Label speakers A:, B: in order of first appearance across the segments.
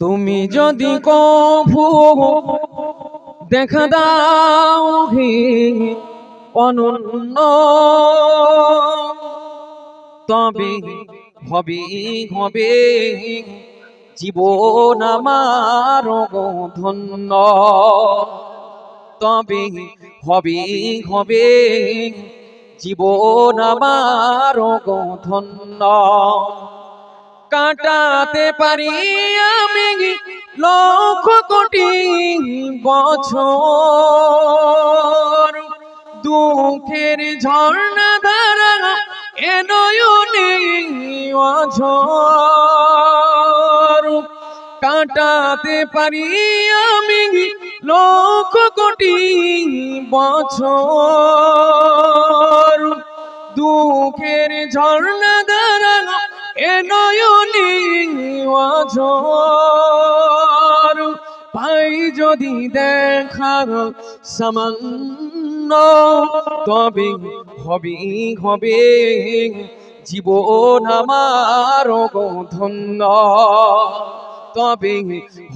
A: তুমি যদি কভু দেখা দাও হে অনন্য, তবে হবে হবে জীবন আমার ধন্য, তবে হবে হবে জীবন আমার ধন্য। কাটাতে পারি আমি লক্ষ কোটি বছর, দুঃখের ঝর্ণা ধারা এ নয়নে অঝর। কাটাতে পারি আমি লক্ষ কোটি বছর, দুঃখের ঝর্ণা ধারা এ নয়নে অঝর। পাই যদি দেখা সামান্য, তবে হবে হবে জীবন আমার ধন্য, তবে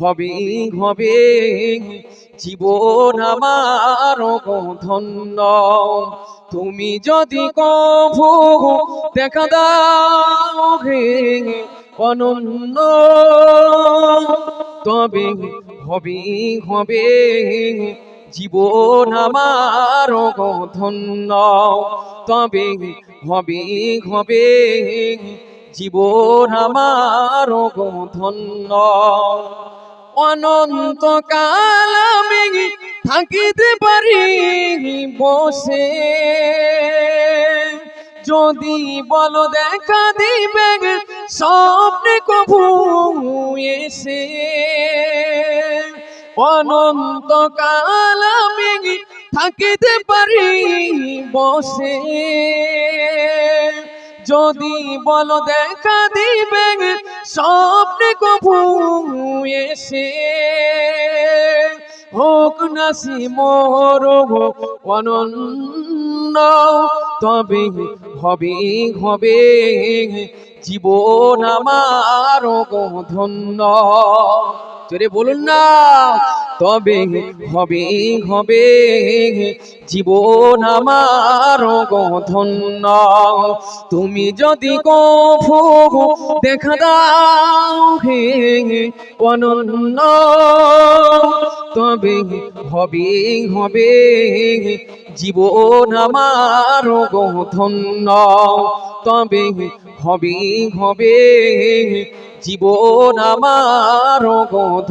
A: হবে হবে জীবন আমার ধন্য। তুমি যদি কভু দেখা দাও হে অনন্য, তবে হবে হবে জীবন আমার ধন্য, তবে হবে হবে জীবন আমার ধন্য। অনন্ত কাল আমি থাকিতে পারি বসে, যদি বলো দেখা দিবে স্বপ্নে কভু এসে। অনন্ত কাল আমি থাকিতে পারি বসে, যদি বলো দেখা দিবে স্বপ্নে কভু এসে। হোক নাসি মোর অনন্য, তবে হবে হবে জীবন আমার ধন্য। জোরে বলুন না, তবে হবে হবে জীবন আমার ধন্য। তুমি যদি কভু দেখা দাও হে অনন্য, তবে হবে হবে জীবন আমার ধন্য, তবে হবে হবে জীবন আমার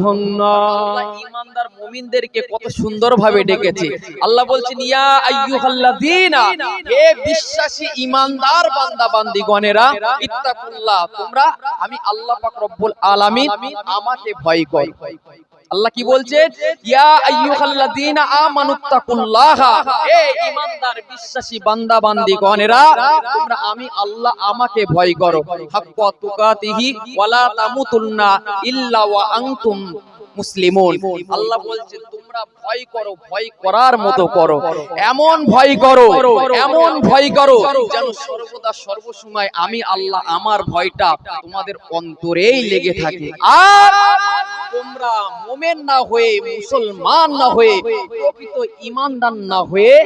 A: ধন্য। আল্লাহ ঈমানদার মুমিনদেরকে কত সুন্দর ভাবে ডেকেছে। আল্লাহ বলছেন ইয়া আইয়ুহাল্লাযীনা, হে বিশ্বাসী ঈমানদার বান্দা বান্দীগণেরা, ইত্তাকুল্লাহ, তোমরা আমি আল্লাহ পাক রব্বুল আলামিন আমাকে ভয় করো। আল্লাহ কি বলছেন? ইয়া আইয়ুহাল্লাযীনা আমানুত্তাকুল্লাহা, হে ঈমানদার বিশ্বাসী বান্দা বান্দীগণেরা, তোমরা আমি আল্লাহ আমাকে ভয় করো। হাক্কা তুকাতিহি ওয়ালা তামুতুন্না ইল্লা ওয়া আনতুম মুসলিমুন। আল্লাহ বলছেন তোমরা ভয় করো, ভয় করার মতো করো, এমন ভয় করো, এমন ভয় করো যেন সর্বদা সর্বসময় আমি আল্লাহ আমার ভয়টা তোমাদের অন্তরেই লেগে থাকে। আর তোমরা মুমিন না হয়ে, মুসলমান না হয়ে, প্রকৃত ঈমানদার না হয়ে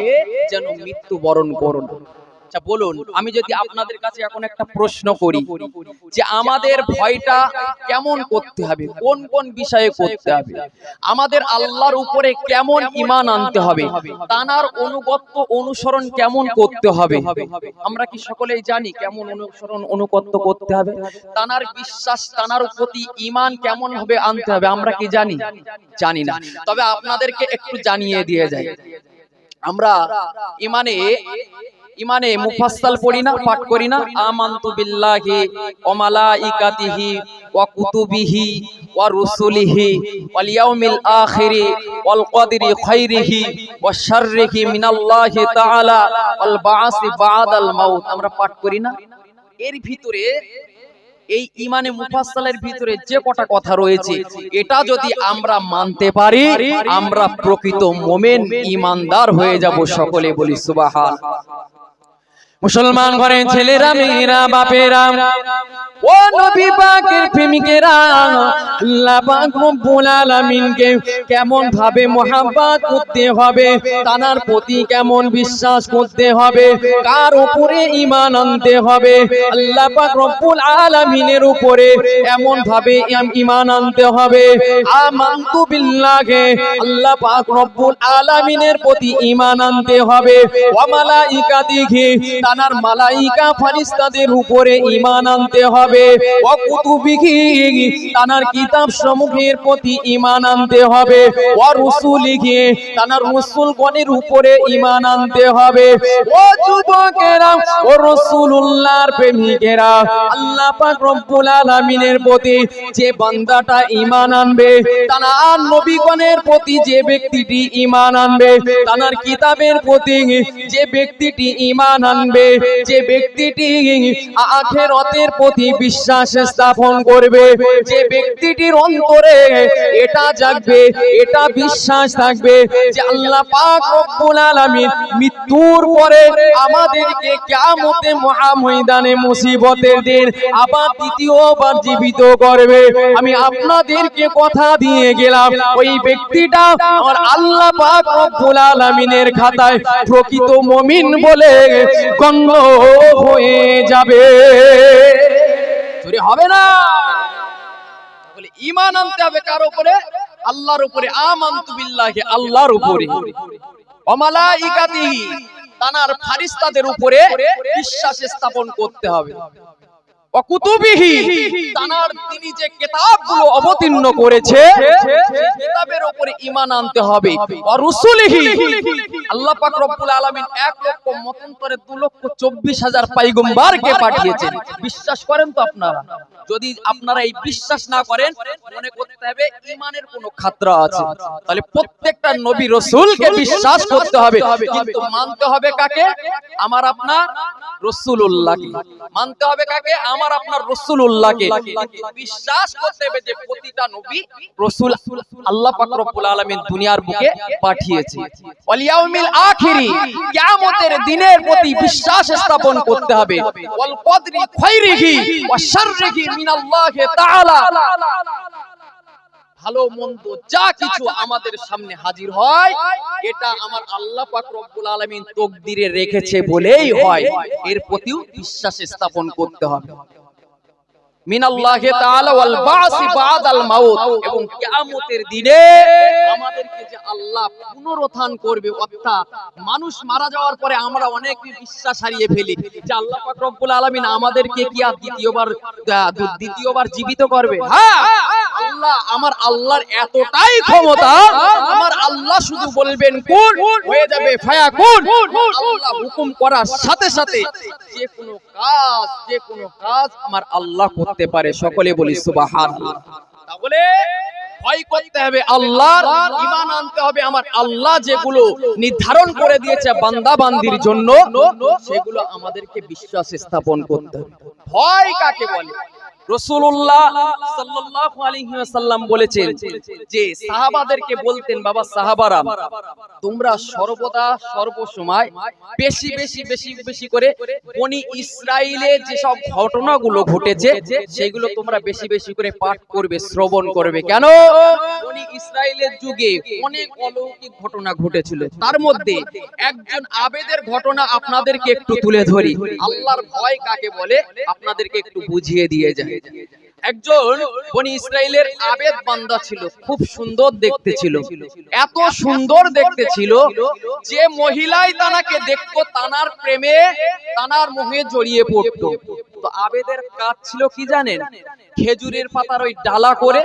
A: যেন মৃত্যুবরণ করো না। আচ্ছা বলুন, আমি যদি আপনাদের কাছে এখন একটা প্রশ্ন করি যে আমাদের ভয়টা কেমন করতে হবে, কোন কোন বিষয়ে করতে হবে, আমাদের আল্লাহর উপরে কেমন ঈমান আনতে হবে, তানার অনুগত্য অনুসরণ কেমন করতে হবে, আমরা কি সকলেই জানি কেমন অনুসরণ অনুগত্য করতে হবে? তানার বিশ্বাস, তানার প্রতি ঈমান কেমন হবে আনতে হবে, আমরা কি জানি? জানি না। তবে আপনাদেরকে একটু জানিয়ে দিয়ে যাই। আমরা ইমানে মুফাসসাল পড়ি না, পাঠ করি না, আমানতু বিল্লাহি ওয়া মালাইকাতিহি ওয়া কুতুবিহি ওয়া রুসুলিহি ওয়াল ইয়াউমিল আখিরি ওয়াল কদরি খাইরিহি ওয়া শাররিহি মিনাল্লাহি তাআলা ওয়াল বা'সি বা'দাল মাউত, আমরা পাঠ করি না? এর ভিতরে, এই ইমানে মুফাসসালের ভিতরে যে কটা কথা রয়েছে, এটা যদি আমরা মানতে পারি, আমরা প্রকৃত মুমিন ঈমানদার হয়ে যাব। সকলে বলি সুবহানাল্লাহ। মুসলমান ঘরের ছেলেরা মেয়েরা বাপেরা ও নবী পাকের প্রেমিকেরা আল্লাহ পাক রব্বুল আলামিনকে কেমন ভাবে মোহাব্বত করতে হবে, তানার প্রতি কেমন বিশ্বাস করতে হবে, কার উপরে ঈমান আনতে হবে। আল্লাহ পাক রব্বুল আলামিনের উপরে এমন ভাবে ঈমান আনতে হবে, আমানতু বিল্লাহি, আল্লাহ পাক রব্বুল আলামিনের প্রতি ঈমান আনতে হবে। ওয়া মালাইকাতিহি, তানার মালাইকা ফেরেশতাদের উপরে ঈমান আনতে হবে। ওয়া কুতুবিহি, তানার কিতাব সমূহের প্রতি ঈমান আনতে হবে। ওয়া রুসুলিহি, তানার রাসূলগণের উপরে ঈমান আনতে হবে। ও যুবকেরা, ও রাসূলুল্লাহর প্রেমিকেরা, আল্লাহ পাক রব্বুল আলামিনের প্রতি যে বান্দাটা ঈমান আনবে, তানার নবীগণের প্রতি যে ব্যক্তিটি ঈমান আনবে, তানার কিতাবের প্রতি যে ব্যক্তিটি ঈমান আনবে, যে ব্যক্তিটি আখিরাতের প্রতি বিশ্বাস স্থাপন করবে, যে ব্যক্তিটির অন্তরে এটা জাগবে, এটা বিশ্বাস থাকবে যে আল্লাহ পাক রব্বুল আলামিন মৃত্যুর পরে আমাদেরকে কিয়ামতে মহাময়দানে মুসিবতের দিন আবার দ্বিতীয়বার জীবিত করবে। আমি আপনাদেরকে কথা দিয়ে গেলাম, ওই ব্যক্তিটা আমার আল্লাহ পাক রব্বুল আলামিনের খাতায় প্রকৃত মুমিন বলে গণ্য হয়ে যাবে। চুরি হবে না। বলে ঈমান আনতে হবে কার উপরে? আল্লাহর উপরে। আমানতু বিল্লাহি, আল্লাহর উপরে। ওয়া মালাইকাতিহি, তানার ফেরেশতাদের উপরে বিশ্বাস স্থাপন করতে হবে। ওয়া কুতুবিহি, তানার তিনি যে কিতাবগুলো অবতীর্ণ করেছে সেই কিতাবের উপরে ঈমান আনতে হবে। ওয়া রুসুলিহি, আল্লাহ পাক রব্বুল আলামিন 1 লক্ষ মতান্তরে 2,24,000 পয়গম্বরকে পাঠিয়েছেন। বিশ্বাস করেন তো আপনারা? যদি আপনারা এই বিশ্বাস না করেন, মনে করতে হবে ঈমানের কোনো খাতরা আছে। তাহলে প্রত্যেকটা নবী রাসূলকে বিশ্বাস করতে হবে, কিন্তু মানতে হবে কাকে? আমার আপনার রাসূলুল্লাহকে। মানতে হবে কাকে? আমার আপনার রাসূলুল্লাহকে। বিশ্বাস করতে হবে যে প্রতিটা নবী রাসূল আল্লাহ পাক রব্বুল আলামিন দুনিয়ার বুকে পাঠিয়েছে। ওয়াল ইয়াউমিল আখিরি, কিয়ামতের দিনের প্রতি বিশ্বাস স্থাপন করতে হবে। ওয়াল কদরি খায়রিহি ওয়া শাররিহি মিনাল্লাহি তাআলা, ভালো মন্দ যা কিছু আমাদের সামনে হাজির হয়, এটা আমার আল্লাহ পাক রব্বুল আলামিন তকদিরে রেখেছে বলেই হয়। এর প্রতিও বিশ্বাস স্থাপন করতে হবে। মিনাল্লাহি তাআলা ওয়াল বাসি বাদাল মাউত, এবং কিয়ামতের দিনে আমাদেরকে যে আল্লাহ পুনরুত্থান করবে, অর্থাৎ মানুষ মারা যাওয়ার পরে আমরা অনেক বিশ্বাস হারিয়ে ফেলি যে আল্লাহ পাক রব্বুল আলামিন আমাদেরকে কি আর দ্বিতীয়বার জীবিত করবে। হ্যাঁ, আল্লাহ, আমার আল্লাহর এতটাই ক্ষমতা, আমার আল্লাহ শুধু বলবেন কুন, হয়ে যাবে ফায়াকুন। আল্লাহ হুকুম করার সাথে সাথে যে কোনো কাজ আমার আল্লাহ করতে পারে। সকলে বলি সুবহানাল্লাহ। তাহলে ভয় করতে হবে আল্লাহর, ঈমান আনতে হবে আমার আল্লাহ যেগুলো নির্ধারণ করে দিয়েছে বান্দা বান্দির জন্য, সেগুলো আমাদেরকে বিশ্বাস স্থাপন করতে হবে। ভয় কাকে বলে? রাসূলুল্লাহ সাল্লাল্লাহু আলাইহি ওয়াসাল্লাম বলেছেন যে সাহাবাদেরকে বলতেন, বাবা সাহাবারা, তোমরা সর্বদা সর্বসময় বেশি বেশি বেশি বেশি করে বনি ইসরাইলে যে সব ঘটনাগুলো ঘটেছে সেগুলো তোমরা বেশি বেশি করে পাঠ করবে, শ্রবণ করবে। কেন? বনি ইসরাইলের যুগে অনেক অলৌকিক ঘটনা ঘটেছিল, তার মধ্যে একজন আবেদের ঘটনা আপনাদেরকে একটু তুলে ধরি। আল্লাহর ভয় কাকে বলে আপনাদেরকে একটু বুঝিয়ে দিয়ে যায়। একজন বনি ইসরাইলের আবেদ বান্দা ছিল, খুব সুন্দর দেখতে ছিল, এত সুন্দর দেখতে ছিল যে মহিলাই তানাকে দেখতো তানার প্রেমে, তানার মোহে জড়িয়ে পড়তো। তো আবেদের কাজ ছিল কি জানেন? খেজুরের পাতার ওই ডালা করে,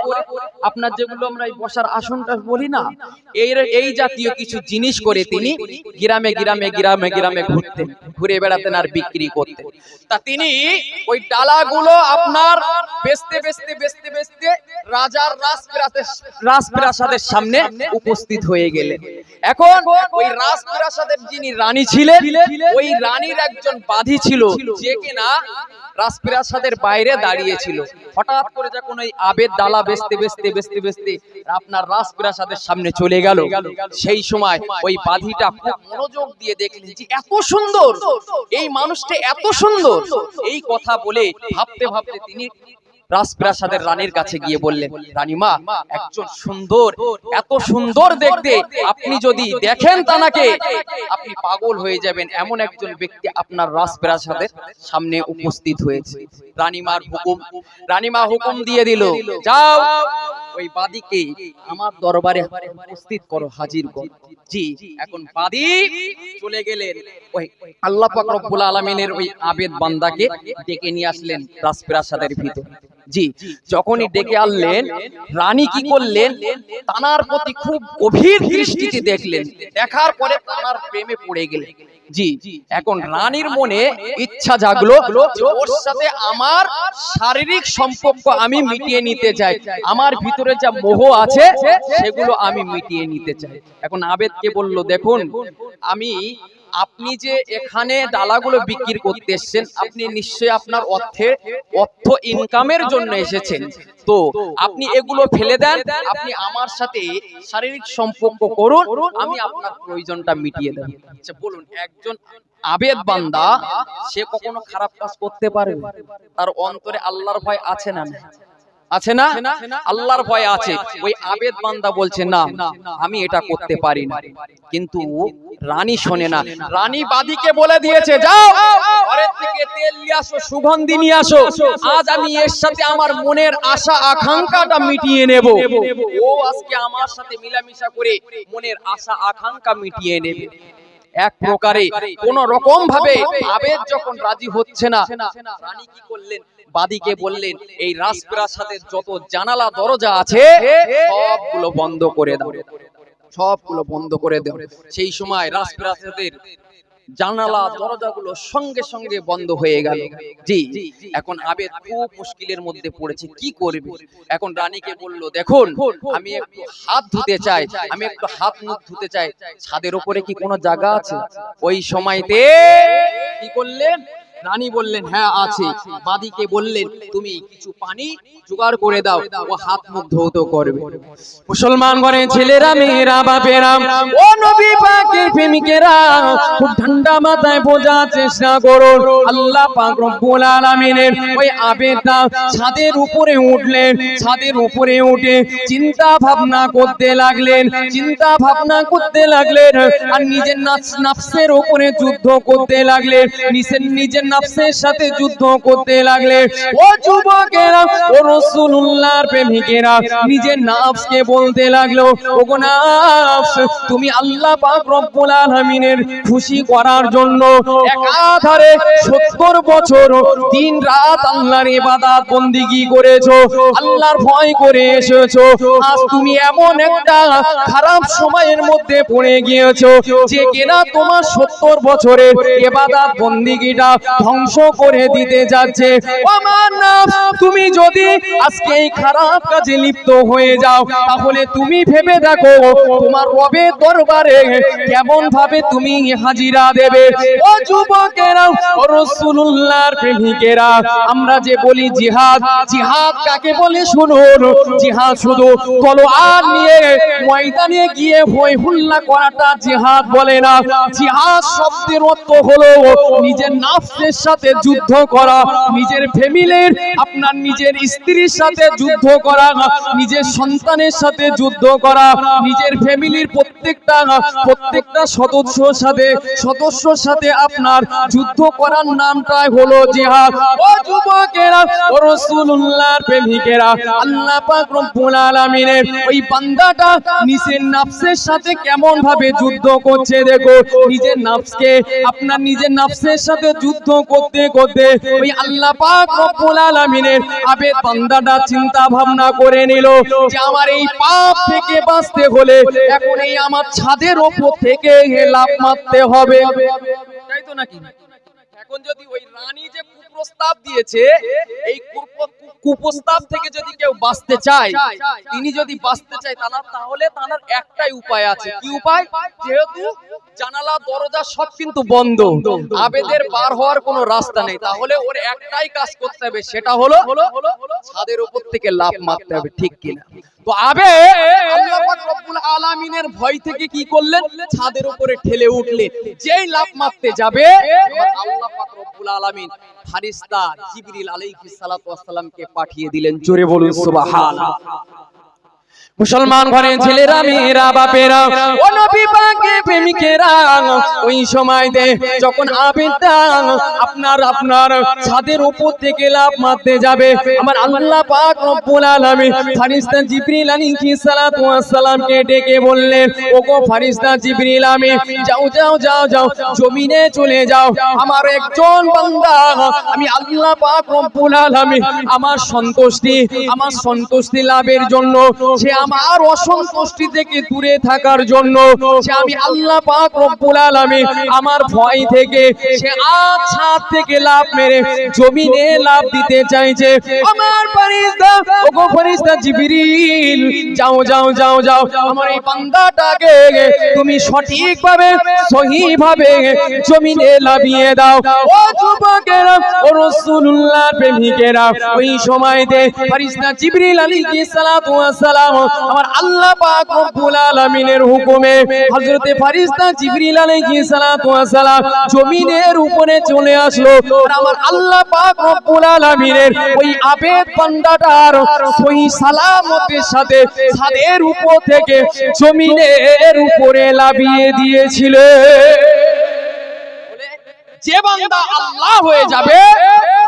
A: আপনার যেগুলো আমরা বসার আসনটা বলি না, এই জাতীয় কিছু জিনিস করে তিনি গ্রামে গ্রামে গ্রামে গ্রামে ঘুরতেন, ঘুরে বেড়াতেন আর বিক্রি করতেন। তা তিনি ওই ডালাগুলো আপনার বেচতে বেচতে বেচতে বেচতে রাজার রাজপ্রাসাদের সামনে উপস্থিত হয়ে গেলেন। এখন ওই রাজপ্রাসাদের যিনি রানী ছিলেন, ওই রানীর একজন বাদী ছিল, যে কিনা রাজপ্রাসাদের বাইরে দাঁড়িয়ে ছিল। হঠাৎ করে যখন ওই আবেদ ডালা বেচতে বেচতে বেচতে বেচতে আপনার রাজপ্রাসাদের সামনে চলে গেল, সেই সময় ওই বাদীটা খুব মনোযোগ দিয়ে দেখলেন যে এত সুন্দর, এই মানুষটা এত সুন্দর। এই কথা বলে ভাবতে ভাবতে তিনি রাজপ্রাসাদের রানীর কাছে গিয়ে বললেন, রানীমা, একজন সুন্দর, এত সুন্দর দেখতে, আপনি যদি দেখেন তানাকে আপনি পাগল হয়ে যাবেন, এমন একজন ব্যক্তি আপনার রাজপ্রাসাদের সামনে উপস্থিত হয়েছে। রানীমা হুকুম দিয়ে দিল, যাও ওই বাদীকে আমার দরবারে উপস্থিত করো, হাজির করো। জি, এখন বাদী চলে গেলেন, ওই আল্লাহ পাক রব্বুল আলামিনের ওই আবেদ বান্দাকে ডেকে নিয়ে আসলেন রাজপ্রাসাদের ভিতরে। জি, যখনই ডেকে আনলেন, রানী কি করলেন, তানার প্রতি খুব গভীর দৃষ্টিতে দেখলেন, দেখার পরে তানার প্রেমে পড়ে গেলেন। জি, এখন রানীর মনে ইচ্ছা জাগলো, ওর সাথে আমার শারীরিক সম্পর্ক আমি মিটিয়ে নিতে চাই, আমার ভিতরে যা মোহ আছে সেগুলো আমি মিটিয়ে নিতে চাই। এখন আবেদকে বলল, দেখুন, আপনি যে এখানে ডালাগুলো বিক্রি করতে এসেছেন, আপনি নিশ্চয়ই আপনার অর্থ ইনকামের জন্য এসেছেন, তো আপনি এগুলো ফেলে দেন, আপনি আমার সাথে শারীরিক সম্পর্ক করুন, আমি আপনার প্রয়োজনটা মিটিয়ে দেব। আচ্ছা বলুন, একজন আবেদ বান্দা সে কখনো খারাপ কাজ করতে পারবে? তার অন্তরে আল্লাহর ভয় আছে না? আছে না? আল্লাহর ভয় আছে। ওই আবেদ বান্দা বলছে, না, আমি এটা করতে পারি না। কিন্তু রানী শোনে না। রানী বাদীকে বলে দিয়েছে, যাও ঘরের থেকে তেল নিয়ে আসো, সুগন্ধি নিয়ে আসো, আজ আমি এর সাথে আমার মনের আশা আকাঙ্ক্ষাটা মিটিয়ে নেব। ও আজকে আমার সাথে মিলামিশা করে মনের আশা আকাঙ্ক্ষা মিটিয়ে নেবে। এক প্রকারে কোন রকম ভাবে আবেদ যখন রাজি হচ্ছে না, রানী কি করলেন, বাদীকে বললেন, এই রাজপ্রাসাদের যত জানালা দরজা আছে সবগুলো বন্ধ করে দাও, সবগুলো বন্ধ করে দাও। সেই সময় রাজপ্রাসাদের জানালা দরজাগুলো সঙ্গে সঙ্গে বন্ধ হয়ে গেল। জি, এখন আবেদ খুব মুশকিলের মধ্যে পড়েছে, কি করবে? এখন রানীকে বলল, দেখুন, আমি একটু হাত ধুতে চাই, আমি একটু হাত মুখ ধুতে চাই, ছাদের উপরে কি কোনো জায়গা আছে? ওই সময়তে কি করলেন, রানী বললেন, হ্যাঁ আছে। বাদীকে বললেন, তুমি কিছু পানি জোগাড় করে দাও, ও হাত মুখ ধৌত করবে। মুসলমান ঘরের ছেলেরা, মেয়েরা, বাপেরা, ও নবী পাকের প্রেমিকেরা, খুব ঠান্ডা মাথায় বোঝার চেষ্টা করুন। আল্লাহ পাক রব্বুল আলামিনের ওই আবেদটা ছাদের উপরে উঠলেন। ছাদের উপরে উঠে চিন্তা ভাবনা করতে লাগলেন, চিন্তা ভাবনা করতে লাগলেন, আর নিজের নফসের উপরে যুদ্ধ করতে লাগলেন, নিজের নফসের সাথে যুদ্ধ করতে লাগলেন। ও যুবকেরা, ও রাসূলুল্লাহর প্রেমিকেরা, নিজের নফসকে বলতে লাগলো, ওগো নফস, তুমি আল্লাহ পাক রব্বুল আলামিনের খুশি করার জন্য একাধারে 70 বছর দিন রাত আল্লাহর ইবাদত বন্দেগী করেছো, আল্লাহর ভয় করে এসেছো। আজ তুমি এমন একটা খারাপ সময়ের মধ্যে পড়ে গিয়েছো যে কিনা তোমার 70 বছরের ইবাদত বন্দেগীটা ধ্বংস করে দিতে যাচ্ছে। আমার নফস, তুমি যদি আজকে এই খারাপ কাজে লিপ্ত হয়ে যাও, তাহলে তুমি ভেবে দেখো তোমার রবের দরবারে কেমন ভাবে তুমি হাজিরা দেবে। ও যুবকেরা, ও রাসূলুল্লাহর প্রেমিকেরা, আমরা যে বলি জিহাদ, জিহাদ কাকে বলে শুনুন। জিহাদ শুধু তলোয়ার নিয়ে ময়দানে গিয়ে ভয় হুল্লা করাটা জিহাদ বলে না। জিহাদ শব্দের অর্থ হলো নিজের নফসের সাথে যুদ্ধ করা, নিজের ফ্যামিলির, আপনার নিজের স্ত্রীর সাথে যুদ্ধ করা, নিজের সন্তানের সাথে যুদ্ধ করা, নিজের ফ্যামিলির প্রত্যেকটা সদস্যর সাথে আপনার যুদ্ধ করার নামটাই হলো জিহাদ। ও যুবকেরা, ও রাসূলুল্লাহর প্রেমিকেরা, আল্লাহ পাক রব্বুল আলামিনের ওই বান্দাটা নিজের নফসের সাথে কেমন ভাবে যুদ্ধ করছে দেখো। নিজের নফসকে, আপনার নিজের নফসের সাথে যুদ্ধ করতে করতে ওই আল্লাহ পাক রব্বুল আলামিনের আবেদ বান্দাটা চিন্তা ভাবনা করে নিল যে আমার এই পাপ থেকে বাঁচতে হলে এখন এই আমার ছাদের উপর থেকে লাফ মারতে হবে, তাই তো নাকি? এখন যদি ওই রানী যে কুপ্রস্তাব দিয়েছে, এই কুপ্রস্তাব থেকে যদি কেউ বাঁচতে চায়, তিনি যদি বাঁচতে চায় তাহলে তার একটাই উপায় আছে। কি উপায়? যেহেতু জানালা দরজা সব কিন্তু বন্ধ, আবেদের বার হওয়ার কোনো রাস্তা নেই, তাহলে ওর একটাই কাজ করতে হবে, সেটা হলো ছাদের উপর থেকে লাফ মারতে হবে। ঠিক কিনা? তো আবে আল্লাহ পাক রব্বুল আলামিনের ভয় থেকে কি করলেন? ছাদের উপরে ঠেলে উঠলেন। যেই লাফ মারতে যাবে, আল্লাহ পাক রব্বুল আলামিন ফেরেশতা জিবরিল আলাইহিস সালাতু ওয়াস সালামকে পাঠিয়ে দিলেন। জোরে বলুন সুবহানাল্লাহ। মুসলমান ঘরের ছেলেরা, মেয়েরা, বাপেরা, ও নবী পাকের প্রেমিকেরা, ওই সময়তে যখন আবেদটা আপনার ছাদের উপর থেকে লাফ মারতে যাবে, আমার আল্লাহ পাক রব্বুল আলামিন ফেরেশতা জিবরিল আলাইহিস সালাতু ওয়াস সালামকে ডেকে বললেন, ওগো ফেরেশতা জিবরিল, যাও জমিনে চলে যাও। আমার একজন বান্দা, আমি আল্লাহ পাক রব্বুল আলামিন আমার সন্তুষ্টি লাভের জন্য, সে আমার অসন্তুষ্টি থেকে দূরে থাকার জন্য, সে আমি আল্লাহ পাক রব্বুল আলামিন আমার ভয় থেকে সে আজ ছাদ থেকে লাফ মেরে জমিনে লাফ দিতে চাইছে। আমার ফেরেশতা, ওগো ফেরেশতা জিবরিল, যাও আমার এই বান্দাটাকে তুমি সঠিকভাবে সহিভাবে জমিনে লাফিয়ে দাও। ও যুবকেরা, ও রাসূলুল্লাহর প্রেমিকেরা, ওই সময়তে ফেরেশতা জিবরিল আলাইহিস সালাতু ওয়াস সালাম আমার আল্লাহ পাক রব্বুল আলামিনের হুকুমে হযরতে ফেরেশতা জিবরিল আলাইহিস সালাতু ওয়াস সালাম জমিনের উপরে চলে আসলো। আর আমার আল্লাহ পাক রব্বুল আলামিনের ওই আবেদ বান্দাটার সহি সালামতের সাথে ছাদের উপর থেকে জমিনের উপরে লাফিয়ে দিয়েছিল। যে বান্দা আল্লাহ হয়ে যাবে,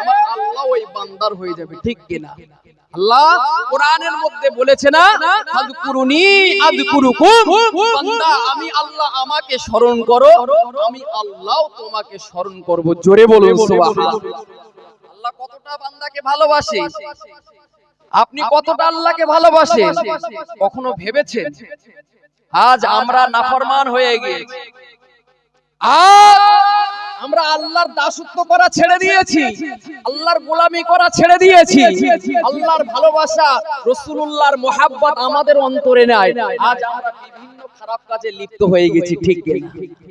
A: আমার আল্লাহ ওই বান্দার হয়ে যাবে। ঠিক কিনা? আল্লাহ কোরআনের মধ্যে বলেছে না, আযকুরুনি আযকুরুকুম, বান্দা আমি আল্লাহ আমাকে স্মরণ করো, আমি আল্লাহ তোমাকে স্মরণ করব। জোরে বলুন সুবহানাল্লাহ। আল্লাহ কতটা বান্দাকে ভালোবাসে, আপনি কতটা আল্লাহকে ভালোবাসেন কখনো ভেবেছেন? আজ আমরা নাফরমান হয়ে গিয়েছি, আজ আমরা আল্লাহর দাসত্ব করা ছেড়ে দিয়েছি, আল্লাহর গোলামি করা ছেড়ে দিয়েছি, আল্লাহর ভালোবাসা, রাসূলুল্লাহর মুহাব্বত আমাদের অন্তরে নাই। আজ আমরা বিভিন্ন খারাপ কাজে লিপ্ত হয়ে গেছি। ঠিক কি?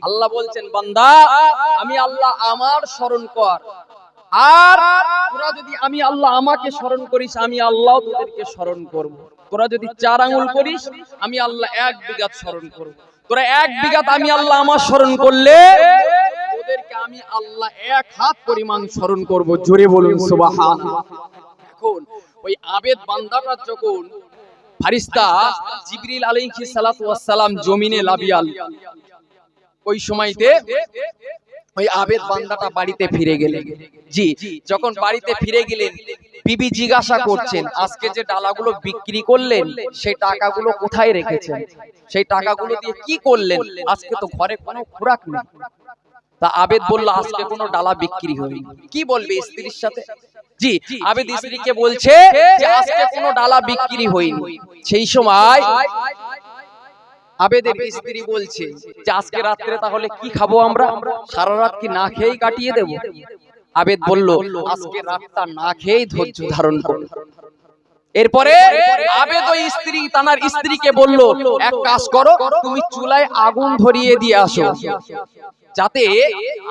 A: আল্লাহ বলছেন, বান্দা আমি আল্লাহ আমার স্মরণ কর, আর তোরা যদি আমি আল্লাহ আমাকে স্মরণ করিস, আমি আল্লাহ তোদেরকে স্মরণ করব। তোরা যদি 4 আঙ্গুল করিস, আমি আল্লাহ 1 বিঘাত স্মরণ করব। তোরা 1 বিঘাত আমি আল্লাহ আমার স্মরণ করলে, ওদেরকে আমি আল্লাহ 1 হাত পরিমাণ স্মরণ করব। জোরে বলুন সুবহানাল্লাহ। এখন ওই আবেদ বান্দাটা যখন ফেরেশতা জিবরিল আলাইহিস সালাতু ওয়াস সালাম জমিনে লাফিয়াল, ওই সময়তে ওই আবেদ বান্দাটা বাড়িতে ফিরে গেলেন। জি, যখন বাড়িতে ফিরে গেলেন, বিবি জিজ্ঞাসা করছেন, আজকে যে ডালাগুলো বিক্রি করলেন সেই টাকাগুলো কোথায় রেখেছেন, সেই টাকাগুলো দিয়ে কি করলেন? আজকে তো ঘরে কোনো খোরাক নেই। তা আবেদ বলল, আজকে কোনো ডালা বিক্রি হয়নি। কি বলবে স্ত্রীর সাথে? জি, আবেদ স্ত্রীকে বলছে যে আজকে কোনো ডালা বিক্রি হয়নি। সেই সময় আবেদের স্ত্রী বলছে যে আজকে রাত্রে তাহলে কি খাবো আমরা? সারা রাত কি না খেয়েই কাটিয়ে দেব? আবেদ বলল, আজকে রাতটা না খেয়েই ধৈর্য ধারণ করো। এরপরে আবেদ ওই স্ত্রী তার স্ত্রীকে বলল, এক কাজ করো, তুমি চুলায় আগুন ধরিয়ে দিয়ে আসো, যাতে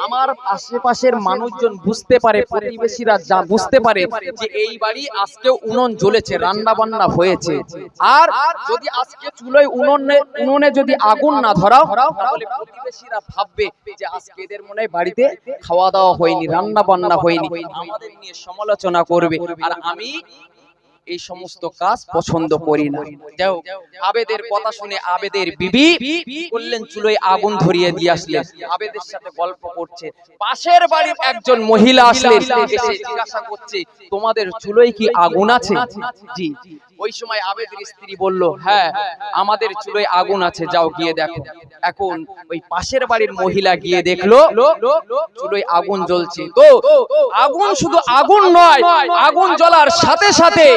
A: আমার আশেপাশের মানুষজন বুঝতে পারে, প্রতিবেশীরা যা বুঝতে পারে যে এই বাড়ি আজকে উনুন জ্বলেছে, রান্না বান্না হয়েছে। আর যদি আজকে চুলায় উনুনে যদি আগুন না ধরাও, তাহলে প্রতিবেশীরা ভাববে যে আজকে এদের মনে হয় বাড়িতে খাওয়া দাওয়া হয়নি, রান্না বান্না হয়নি, আমাদের নিয়ে সমালোচনা করবে। আর আমি এই সমস্ত কাজ পছন্দ করি না। যাও, আবেদের কথা শুনে আবেদের বিবি বললেন, চুলোয় আগুন ধরিয়ে দিয়ে আসলেন। আবেদের সাথে গল্প করছে, পাশের বাড়ির একজন মহিলা আসলেন, এসে জিজ্ঞাসা করছে, তোমাদের চুলোয় কি আগুন আছে? জি। ওই সময় আবেদের স্ত্রী বলল, হ্যাঁ আমাদের চুলোয় আগুন আছে, যাও গিয়ে দেখো। এখন ওই পাশের বাড়ির মহিলা গিয়ে দেখলো চুলোয় আগুন জ্বলছে। তো আগুন শুধু আগুন নয়, আগুন জ্বলার সাথে সাথে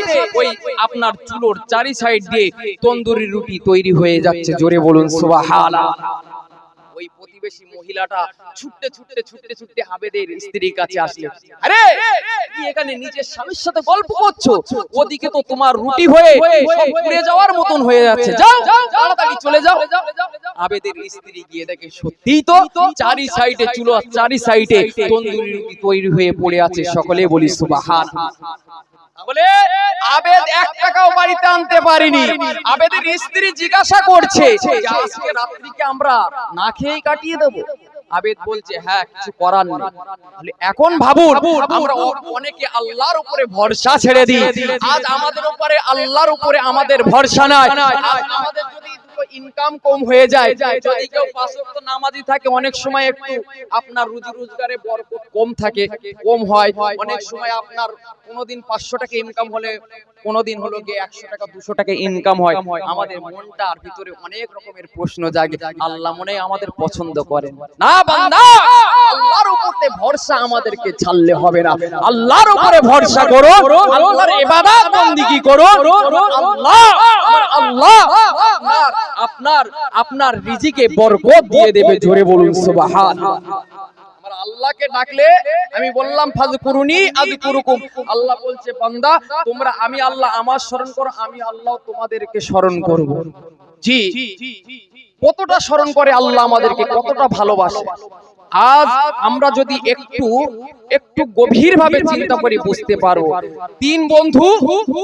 A: ওই আপনার চুলোর 4 সাইড দিয়ে তন্দুরি রুটি তৈরি হয়ে যাচ্ছে। জোরে বলুন সুবহানাল্লাহ। ওই প্রতিবেশী মহিলাটা ছুটতে ছুটতে ছুটতে ছুটতে আবেদের স্ত্রীর কাছে আসলে, আরে তুমি এখানে নিজের স্বামীর সাথে গল্প করছো, ওদিকে তো তোমার রুটি হয়ে সব পুড়ে যাওয়ার মতন হয়ে যাচ্ছে, যাও তাড়াতাড়ি চলে যাও। আবেদের স্ত্রী গিয়ে দেখে সত্যিই তো চারি সাইডে চুলো, চারি সাইডে তন্দুরি রুটি তৈরি হয়ে পড়ে আছে। সকলে বলি সুবহানাল্লাহ। বলে আবেদ 1 টাকাও বাড়িতে আনতে পারিনি। আবেদের স্ত্রী জিজ্ঞাসা করছে যে আজকে রাত্রিকে আমরা না খেয়েই কাটিয়ে দেব? আবেদ বলছে হ্যাঁ, কিছু করার নেই। তাহলে এখন ভাবুন, আমরা অনেকে আল্লাহর উপরে ভরসা ছেড়ে দিই। আজ আমাদের উপরে আল্লাহর উপরে আমাদের ভরসা নাই। আমাদের যদি ইনকাম কম হয়ে যায়, যদি কেউ 5 ওয়াক্ত নামাজি থাকে, অনেক সময় একটু আপনার রুজি রোজগারে বরকত কম থাকে, কম হয়। অনেক সময় আপনার কোনদিন 500 টাকা ইনকাম হলে কোনদিন হলো গিয়ে 100 টাকা 200 টাকা ইনকাম হয়। আমাদের মনটার ভিতরে অনেক রকমের প্রশ্ন জাগে, আল্লাহ মনে আমাদের পছন্দ করেন না। বান্দা, আল্লাহর উপরে ভরসা আমাদেরকে ছাড়লে হবে না। আল্লাহর উপরে ভরসা করো, আল্লাহর ইবাদত বندگی করো। আল্লাহ আল্লাহ আপনার রিজিকে বরকত দিয়ে দেবে। জোরে বলুন সুবহানাল্লাহ। আমরা আল্লাহকে ডাকলে, আমি বললাম ফাযকুরুনি আযকুরুকুম, আল্লাহ বলছে বান্দা তোমরা আমি আল্লাহ আমার স্মরণ করো, আমি আল্লাহ তোমাদেরকে স্মরণ করব। জি, কতটা স্মরণ করে আল্লাহ আমাদেরকে, কতটা ভালোবাসে। আজ আমরা যদি একটু গভীর ভাবে চিন্তা করি বুঝতে পারো। 3 বন্ধু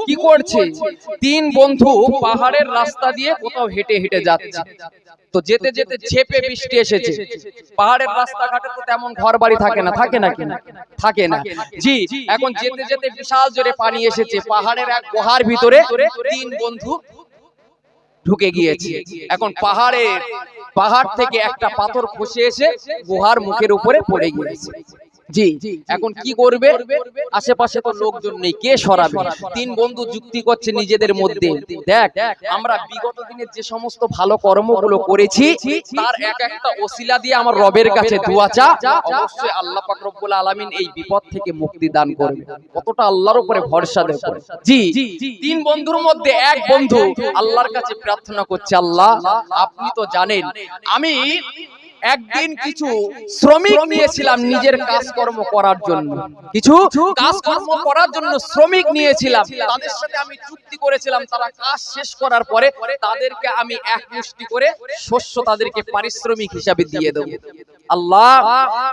A: কি করছে? 3 বন্ধু পাহাড়ের রাস্তা দিয়ে কোথাও হেঁটে হেঁটে যাচ্ছে। তো যেতে যেতে ঝেপে বৃষ্টি এসেছে। পাহাড়ের রাস্তাঘাটে তো তেমন ঘর বাড়ি থাকে না, থাকে নাকি? থাকে না। জি, এখন যেতে যেতে বিশাল জোরে পানি এসেছে। পাহাড়ের এক গুহার ভিতরে 3 বন্ধু ঢুকে গিয়েছে। এখন পাহাড় থেকে একটা পাথর খসে এসে গুহার মুখের উপরে পড়ে গিয়েছে। জি, এখন কি করবে? আশেপাশে তো লোকজন নেই, কে সরাবে? 3 বন্ধু যুক্তি করছে নিজেদের মধ্যে, দেখ আমরা বিগত দিনের যে সমস্ত ভালো কর্মগুলো করেছি তার একটা ওসিলা দিয়ে আমার রবের কাছে দোয়া চা, অবশ্যই আল্লাহ পাক রব্বুল আলামিন এই বিপদ থেকে মুক্তি দান করবে। কতটা আল্লাহর উপরে ভরসা দেব। জি, 3 বন্ধুর মধ্যে এক বন্ধু আল্লাহর কাছে প্রার্থনা করছে, আল্লাহ আপনি তো জানেন আমি একদিন কিছু শ্রমিক নিয়েছিলাম নিজের কাজকর্ম করার জন্য, কিছু কাজকর্ম করার জন্য শ্রমিক নিয়েছিলাম। তাদের সাথে আমি চুক্তি করেছিলাম তারা কাজ শেষ করার পরে তাদেরকে আমি এক মুষ্টি করে শস্য তাদেরকে পারিশ্রমিক হিসাবে দিয়ে দেব। আল্লাহ,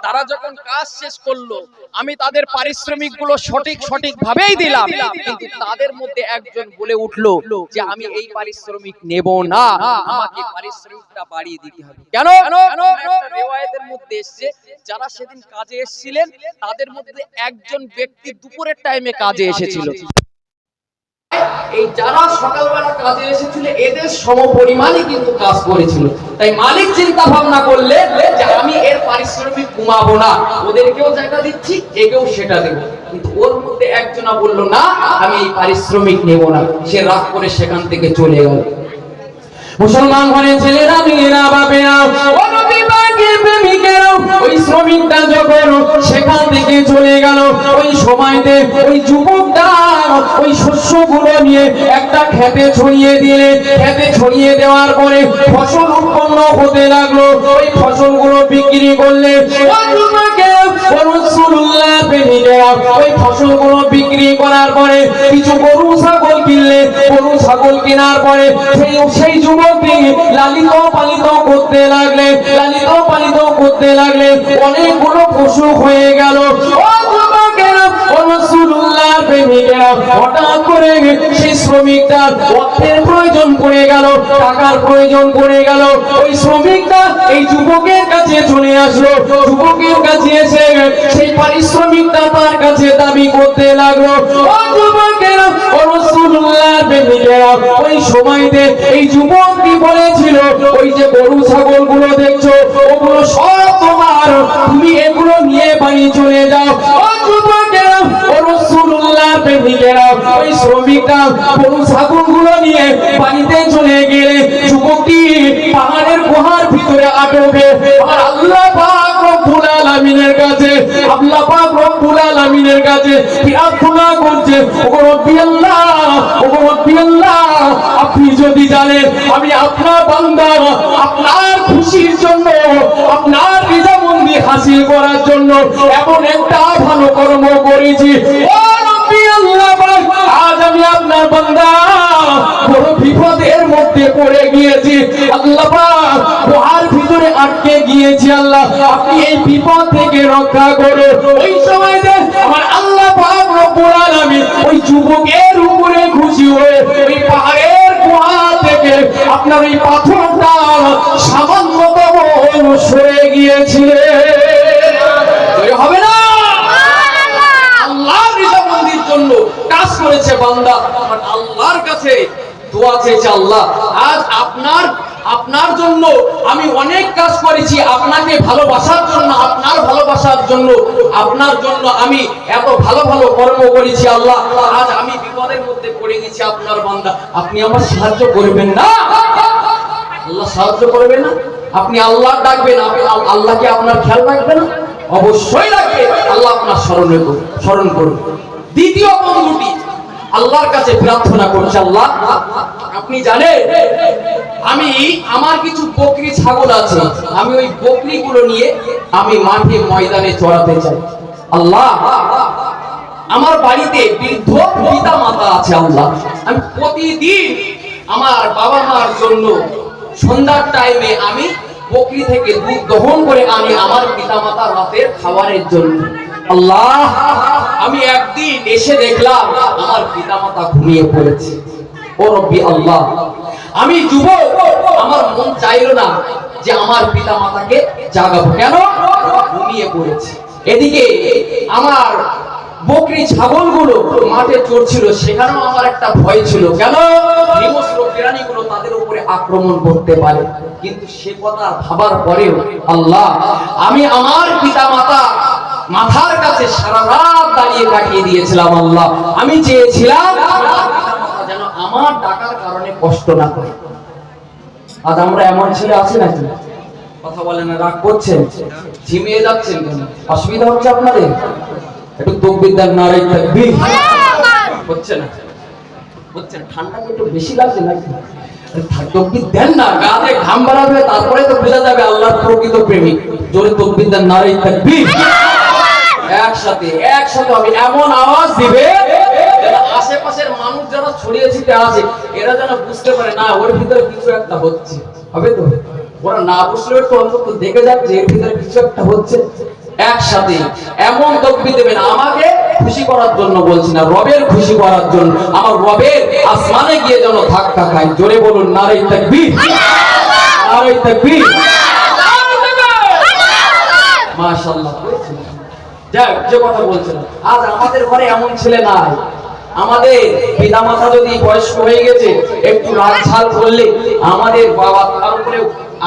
A: তারা যখন কাজ শেষ করলো আমি তাদের পারিশ্রমিক গুলো সঠিক ভাবেই দিলাম, কিন্তু তাদের মধ্যে একজন বলে উঠলো যে আমি এই পারিশ্রমিক নেব না, আমাকে পারিশ্রমিকটা বাড়িয়ে দিতে হবে। কেন? রিওয়ায়াতের মধ্যে এসেছে যারা সেদিন কাজে এসেছিলেন তাদের মধ্যে একজন ব্যক্তি দুপুরের টাইমে কাজে এসেছিল। এই যারা সকালবেলা কাজে এসেছিল এদের সমপরিমাণই কিন্তু কাজ করেছিল। তাই মালিক চিন্তা ভাবনা করলে যে আমি এর পারিশ্রমিক কমাবো না, ওদেরকেও জায়গা দিচ্ছি একেও সেটা দেব। কিন্তু ওর মধ্যে একজনা বলল না আমি এই পারিশ্রমিক নেব না, সে রাগ করে সেখান থেকে চলে গেল। মুসলমান ঘরের ছেলেরা, মেয়েরা, বাপেরা, ওই শ্রমিকটা যখন সেখান থেকে চলে গেল, ওই সময়তে ওই যুবকটা ওই শস্যগুলো নিয়ে একটা খেতে ছড়িয়ে দিলে, খেতে ছড়িয়ে দেওয়ার পরে ফসল উৎপন্ন হতে লাগলো। ওই ফসলগুলো বিক্রি করলে ওই ফসলগুলো বিক্রি করার পরে কিছু গরু ছাগল কিনলে, গরু ছাগল কেনার পরে সেই যুবকটি লালিত পালিত করতে লাগলে, লালিত পালিত করতে লাগলে অনেকগুলো পশু হয়ে গেল। হঠাৎ করে সেই শ্রমিকটার অর্থের প্রয়োজন পড়ে গেল, টাকার প্রয়োজন পড়ে গেল। ওই শ্রমিকটা এই যুবকের কাছে চলে আসলো। যুবকের কাছে এসে সেই পারিশ্রমিকটা তার কাছে দাবি করতে লাগলো। ওই সময়তে এই যুবকটি বলেছিল ওই যে গরু ছাগল গুলো দেখছো ওগুলো সব তোমার, তুমি এগুলো নিয়ে বাড়ি চলে যাও। ওই শ্রমিকটা গরু ছাগল গুলো নিয়ে বাড়িতে চলে গেলে যুবকটি পাহাড়ের গুহার ভিতরে আটকে। আর আল্লাহ পাক রব্বুল আলামিনের কাছে, আল্লাহ পাক রব্বুল আলামিনের কাছে প্রার্থনা করছে, ওগো রব্বি আল্লাহ, ওগো রব্বি আল্লাহ, আপনি যদি জানেন আমি আপনার বান্দা, আপনার খুশির জন্য, আপনার রিজামন্দি হাসিল করার জন্য এমন একটা ভালো কর্ম করেছি, ও রব্বি আল্লাহ, আজ আমি আপনার বান্দা বড় বিপদের মধ্যে পড়ে গিয়েছি আল্লাহ পাক, গুহার ভিতরে আটকে গিয়েছি আল্লাহ, আপনি এই বিপদ থেকে রক্ষা করো। ওই সময় আমার আল্লাহ পাক রব্বুল আলামিন ওই যুবকের উপরে খুশি হয়ে ওই পাহাড়ের গুহা থেকে আপনার ওই পাথরটা সামান্যতম সরে গিয়েছিল। হবে না? আল্লাহর রিজামন্দির জন্য কাজ করেছে বান্দা, আল্লাহর কাছে দোয়া চেয়েছে। আল্লাহ আজ আপনার জন্য আমি অনেক কাজ করেছি, আপনাকে ভালোবাসার জন্য, আপনার ভালোবাসার জন্য, আপনার জন্য আমি এত ভালো ভালো কর্ম করেছি আল্লাহ, আজ আমি বিপদের মধ্যে পড়ে গেছি আপনার বান্দা, আপনি আমার সাহায্য করবেন না? আল্লাহ সাহায্য করবে না? আপনি আল্লাহ ডাকবেন, আল্লাহকে আপনার খেয়াল রাখবে না? অবশ্যই রাখবে। আল্লাহ আপনার স্মরণ করুন। দ্বিতীয় বন্ধুটি আল্লাহর কাছে প্রার্থনা করছে, আল্লাহ আপনি জানেন আমি আমার কিছু বকরি ছাগল আছে, আমি ওই বকরিগুলো নিয়ে আমি মাঠে ময়দানে চড়াতে চাই। আল্লাহ আমার বাড়িতে বৃদ্ধ পিতা মাতা আছে, আল্লাহ আমি প্রতিদিন আমার বাবা মার জন্য সন্ধ্যার টাইমে আমি বকরি থেকে দুধ দহন করে আনি আমার পিতা মাতা রাতের খাবারের জন্য। আল্লাহ আমি একদিন এসে দেখলাম আমার পিতা মাতা ঘুমিয়ে পড়েছে। ও রব্বি আল্লাহ, আমি যুবক, আমার মন চাইলো না যে আমার পিতা মাতাকে জাগাবো, কেন? ঘুমিয়ে পড়েছে। এদিকে আমার বকরি ছাগলগুলো মাঠে চড়ছিল, সেখানেও আমার একটা ভয় ছিল, কেন? হিংস্র প্রাণীগুলো তাদের উপরে আক্রমণ করতে পারে। কিন্তু সে কথা ভাবার পরেও আল্লাহ আমি আমার পিতা মাতা মাথার কাছে সারা রাত দাঁড়িয়ে কাটিয়ে দিয়েছিলাম। আল্লাহ আমি চেয়েছিলাম যেন আমার ডাকার কারণে কষ্ট না করে। আজ আমরা এমন ছেলে আছি নাকি? কথা বলেন না, রাগ করছেন, ঝিমিয়ে যাচ্ছেন কেন? অসুবিধা হচ্ছে আপনাদের? একটু তাকবীর, নারে তাকবীর হচ্ছে না? হচ্ছে না? ঠান্ডা একটু বেশি লাগছে নাকি? তাকবীর দেন না, গাতে ঘাম বাড়াবে, তারপরে তো বোঝা যাবে আল্লাহর প্রকৃত প্রেমিক। জোরে তাকবীর দেন, নারে তাকবীর। একসাথে আমি এমন আওয়াজ দিবে যেন আশেপাশের মানুষ যারা ছড়িয়ে ছিটিয়ে আছে এরা যেন বুঝতে পারে না ওর ভিতরে কিছু একটা হচ্ছে। হবে তো? ওরা না বুঝলে একটু অন্তত দেখে যাক যে এর ভিতরে কিছু একটা হচ্ছে। একসাথে এমন তাকবীর দেবেন, আমাকে খুশি করার জন্য বলছি না, রবের খুশি করার জন্য। আমার রবের আসমানে গিয়ে যেন ধাক্কা খায়। জোরে বলুন নারে তাকবীর, নারে তাকবীর। মাশাআল্লাহ। যে কথা বলছিলাম, আজ আমাদের ঘরে এমন ছেলে নাই। আমাদের পিতা মাতা যদি বয়স্ক হয়ে গেছে, একটু রাগ ঝাল করলে আমাদের বাবা, তার উপরে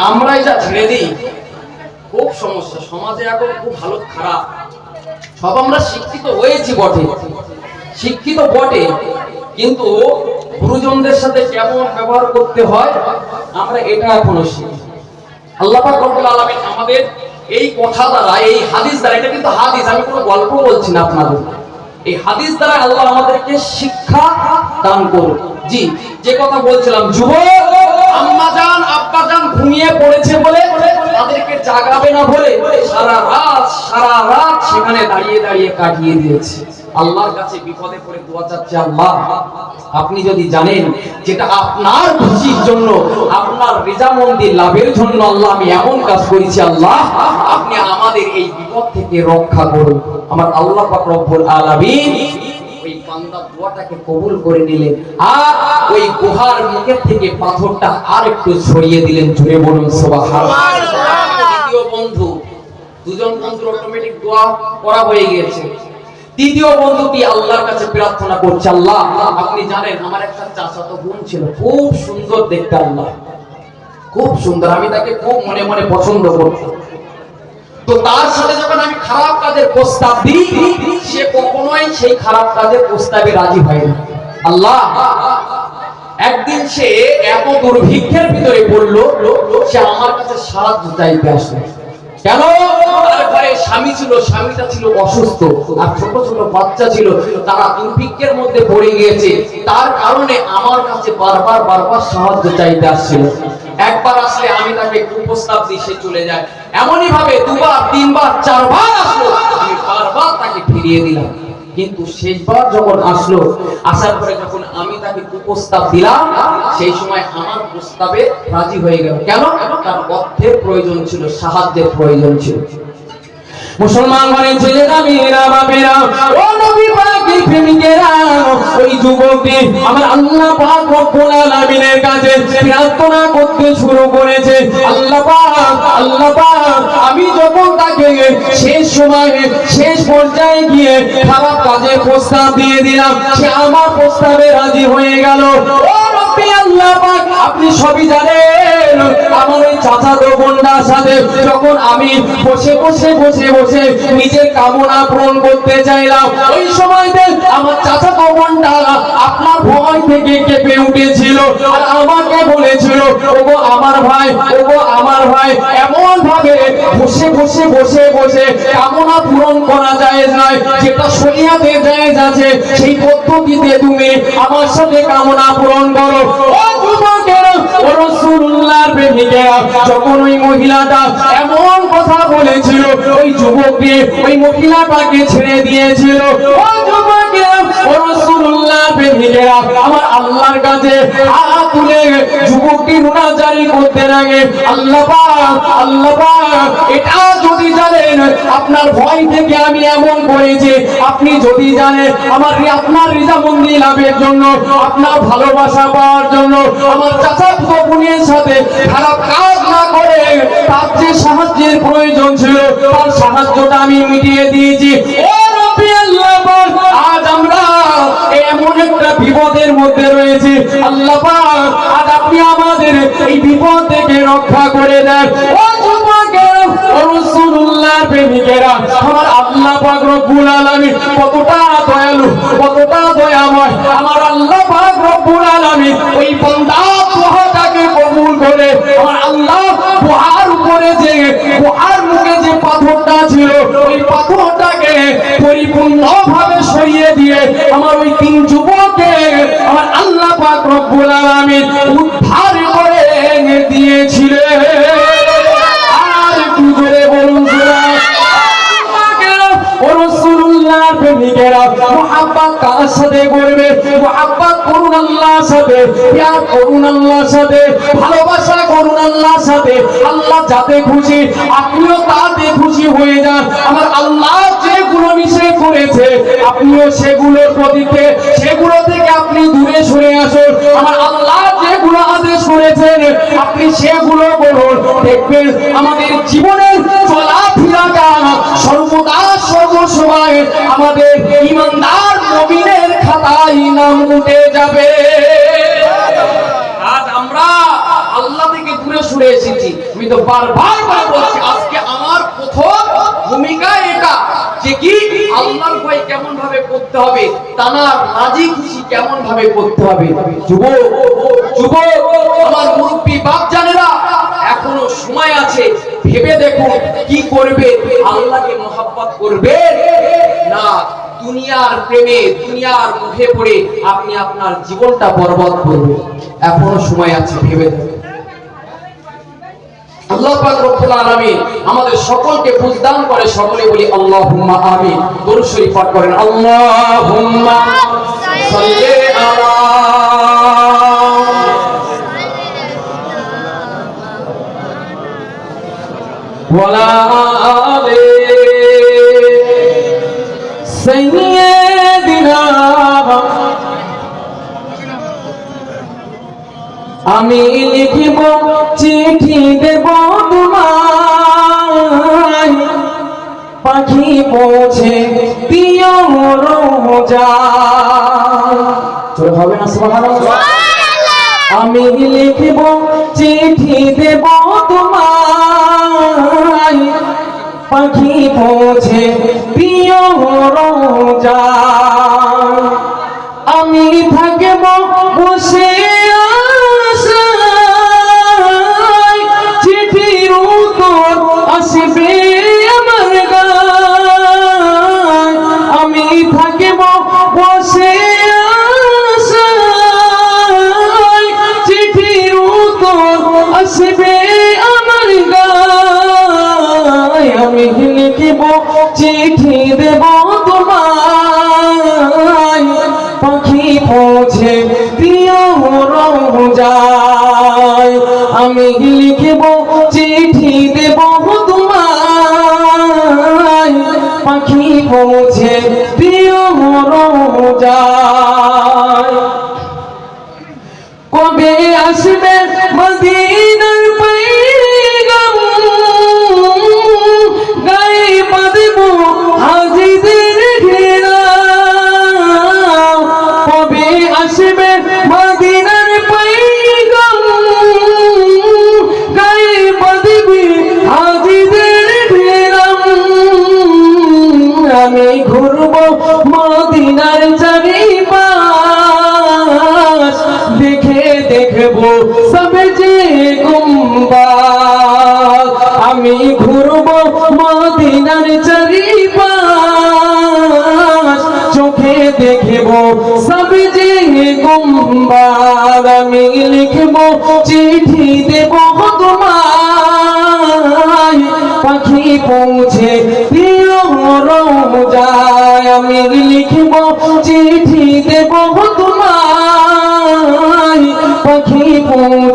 A: আমরাই যা ছেড়ে দিই, খুব সমস্যা। সমাজে এখন খুব হালত খারাপ। সব আমরা শিক্ষিত হয়েছি বটে, শিক্ষিত বটে, কিন্তু গুরুজনদের সাথে কেমন ব্যবহার করতে হয় আমরা এটা এখনো শিখি। আল্লাহ পাক রব্বুল আলামিন আমাদের এই কথা দ্বারা, এই হাদিস দ্বারা, এটা কিন্তু হাদিস, আমি কোনো গল্প বলছি না আপনাদের, এই হাদিস দ্বারা আল্লাহ আমাদেরকে শিক্ষা দান করুন। জি, যে কথা বলছিলাম, যুবক আম্মা জান আব্বা জান ঘুমিয়ে পড়েছে বলে তাদেরকে জাগাবে না বলে সারা রাত সেখানে দাঁড়িয়ে দাঁড়িয়ে কাটিয়ে দিয়েছে। আল্লাহর কাছে বিপদে পড়ে দোয়া চাচ্ছে, আল্লাহ আপনি যদি জানেন যেটা আপনার খুশির জন্য, আপনার রিজামন্দি লাভের জন্য আল্লাহ আমি এমন কাজ করেছি, আল্লাহ আপনি আমাদের এই বিপদ থেকে রক্ষা করুন। আমার আল্লাহ পাক রব্বুল আলামিন ওই বান্দার দোয়াটাকে কবুল করে নিলেন, আর ওই গুহার মুখের থেকে পাথরটা আর একটু ছড়িয়ে দিলেন। জুড়ে বলুন সুবহানাল্লাহ। দ্বিতীয় বন্ধু, দুজন বন্ধুর অটোমেটিক দোয়া করা হয়ে গিয়েছে। তৃতীয় বন্ধুটি আল্লাহর কাছে প্রার্থনা করছে, আল্লাহ আপনি জানেন আমার একটা চাচাতো বোন ছিল, খুব সুন্দর দেখতে, আল্লাহ খুব সুন্দর, আমি তাকে খুব মনে মনে পছন্দ করতাম। তো তার সাথে যখন আমি খারাপ কাজের প্রস্তাব দিই, সে কখনোই সেই খারাপ কাজের প্রস্তাবে রাজি হয় না। আল্লাহ একদিন সে এত দুর্ভিক্ষের ভিতরে পড়লো, সে আমার কাছে সাহায্য চাইতে আসলো। কেন? তার ঘরে স্বামী ছিল, স্বামীটা ছিল অসুস্থ, আর ছোট ছোট বাচ্চা ছিল, তারা দুর্ভিক্ষের মধ্যে পড়ে গিয়েছে। তার কারণে আমার কাছে বারবার বারবার সাহায্য চাইতে আসছিল। একবার আসলে আমি তাকে কুপ্রস্তাব দিয়ে সে চলে যায়। এমনই ভাবে দুবার, তিনবার, চারবার আসলো, আমি বারবার তাকে ফিরিয়ে দিলাম। কিন্তু শেষবার যখন আসলো, আসার পরে যখন আমি তাকে কুপ্রস্তাব দিলাম, সেই সময় আমার প্রস্তাবে রাজি হয়ে গেল। কেন? তার অর্থের প্রয়োজন ছিল, সাহায্যের প্রয়োজন ছিল। মুসলমান ঘরের ছেলেরা, মেয়েরা, বাপেরা, ও নবী পাকের প্রেমিকেরা, ওই যুবকটি আমার আল্লাহ পাক রব্বুল আলামিনের কাছে প্রার্থনা করতে শুরু করেছে। আল্লাহ পাক, আল্লাহ পাক, আমি যখন তাকে শেষ সময়ে, শেষ পর্যায়ে গিয়ে খারাপ কাজে প্রস্তাব দিয়ে দিলাম, সে আমার প্রস্তাবে রাজি হয়ে গেল। ও রব্বি আল্লাহ পাক, আপনি সবই জানেন। আমার ওই চাচাতো বোনটার সাথে যখন আমি বসে বসে বসে বসে নিজের কামনা পূরণ করতে চাইলাম, ওই সময়তে আমার চাচাতো বোনটা আপনার ভয় থেকে কেঁপে উঠেছিল আর আমাকে বলেছিল, ওগো আমার ভাই, ওগো আমার ভাই, এমন ভাবে বসে বসে বসে বসে কামনা পূরণ করা যায় নয়, যেটা শরীয়তে জায়েজ আছে সেই পদ্ধতিতে তুমি আমার সাথে কামনা পূরণ করো। ও যুবকেরা, ও রাসূলুল্লাহর প্রেমিকেরা, যখন ওই মহিলাটা এমন কথা বলেছিল, ওই যুবককে ওই মহিলাটাকে ছেড়ে দিয়েছিল। ও যুবকেরা, ও রাসূলুল্লাহর প্রেমিকেরা, আমার আল্লাহর কাছে হাত তুলে যুবকটি মুনাজারি করতে লাগে, আল্লাহ পাক, আল্লাহ পাক, এটা যদি জানেন আপনার ভয় থেকে আমি এমন করেছি, আপনি যদি জানেন আমার আপনার রিজামন্দি লাভের জন্য, আপনার ভালোবাসা পাওয়ার জন্য, আমার চাচাতো বোনের সাথে খারাপ কাজ না করে তার যে সাহায্যের প্রয়োজন ছিল, তার সাহায্যটা আমি মিটিয়ে দিয়েছি। ও রব্বি আল্লাহ পাক, আজ আমরা এমন একটা বিপদের মধ্যে রয়েছি, আল্লাহ পাক আজ আপনি আমাদের এই বিপদ থেকে রক্ষা করে দেন। ও যুবকেরা, ও রাসূলুল্লাহর প্রেমিকেরা, আমার আল্লাহ পাক রব্বুল আলামিন কতটা দয়ালু, কতটা দয়াময়। আমার আল্লাহ পাক রব্বুল আলামিন ওই বান্দার দোয়াটাকে কবুল করে আমার আল্লাহ বুহার উপরে যে, বুহার মুখে যে পাথরটা ছিল, ওই পাথরটাকে পরিপূর্ণভাবে সরিয়ে দিয়ে আমার ওই তিন যুবককে আমার আল্লাহ পাক রব্বুল আলামিন উদ্ধার করে দিয়েছিলেন। আর একটু জোরে বলুন সুবহানাল্লাহ। ও রাসূলুল্লাহর প্রেমিকেরা, মুহাব্বত কার সাথে করবে? মুহাব্বত করুন আল্লাহর সাথে, প্যার করুন আল্লাহর সাথে, ভালোবাসা করুন আল্লাহর সাথে। আল্লাহ যাতে খুশি আপনিও তাতে খুশি হয়ে যান। আমার আল্লাহ যেগুলো নিষেধ করেছে আপনিও সেগুলোর প্রতিতে, সেগুলো থেকে আপনি দূরে সরে আসুন। আমার আল্লাহ যেগুলো আদেশ করেছেন আপনি সেগুলো করুন। দেখবেন আমাদের জীবনের চলাফেরাটা সর্বদা সর্বসময় আমাদের ঈমানদার মুমিনের খাতায় নাম উঠে যাবে। আজ আমরা আল্লাহ থেকে দূরে সরে এসেছি। আমি তো বারবার বলছি, আজকে আমার প্রথম ভূমিকা এটা যে কি আল্লাহর ভয় কেমন ভাবে করতে হবে, তানার রাজি খুশি কেমন ভাবে করতে হবে। যুবক, যুবক, আমার মুরব্বি বাপ জানেরা, এখনো সময় আছে, ভেবে দেখুন কি করবে। আল্লাহকে মহব্বত করবে না দুনিয়ার প্রেমে, দুনিয়ার মুখে পড়ে আপনি আপনার জীবনটা বরবাদ করবেন। এখনো সময় আছে, ভেবে দেখুন। আল্লাহ পাক রব্বুল আলামিন আমাদের সকলকে বুঝদান করে। সকলে বলি আল্লাহুম্মা আমিন। দরুদ শরীফ পাঠ করেন, আল্লাহুম্মা সাল্লি আলা ওয়ালা আলি সাইয়্যিদিনা। আমি লিখিব চিঠি দেব তোমায়, পাখি পৌঁছে দিও রোজা। চলে হবে না সুবহানাল্লাহ। আমি লিখিব চিঠি দেব তোমায়, পাখি পৌঁছে দিও রোজা। আমি থাকব বসে আশায়, চিঠির উত্তর আসবে আমার চিঠি দেব তোমায়, পাখি পৌঁছে দিও রোজায়। আমি লিখব চিঠি দেব তোমায়, পাখি পৌঁছে দিও রোজায়। কবে আসবে মদিনার পয়গাম, গায়ে বাঁধব হাজিদের ঘেরা। কবে আসবে মদিনার পয়গাম, গায়ে বাঁধব হাজিদের ঘেরা। আমি ঘুরব মদিনার চারিপাশ, দেখে দেখবো সব যে গুম্বাদ। আমি ঘুরব মদিনার চারিপাশ, চোখে দেখব সব যে গুম্বাদ। আমি লিখব চিঠি দেব তোমায়, পাখি পৌঁছে দিও রোজায়। আমি লিখব চিঠি দেব তোমায়, পাখি পৌঁছে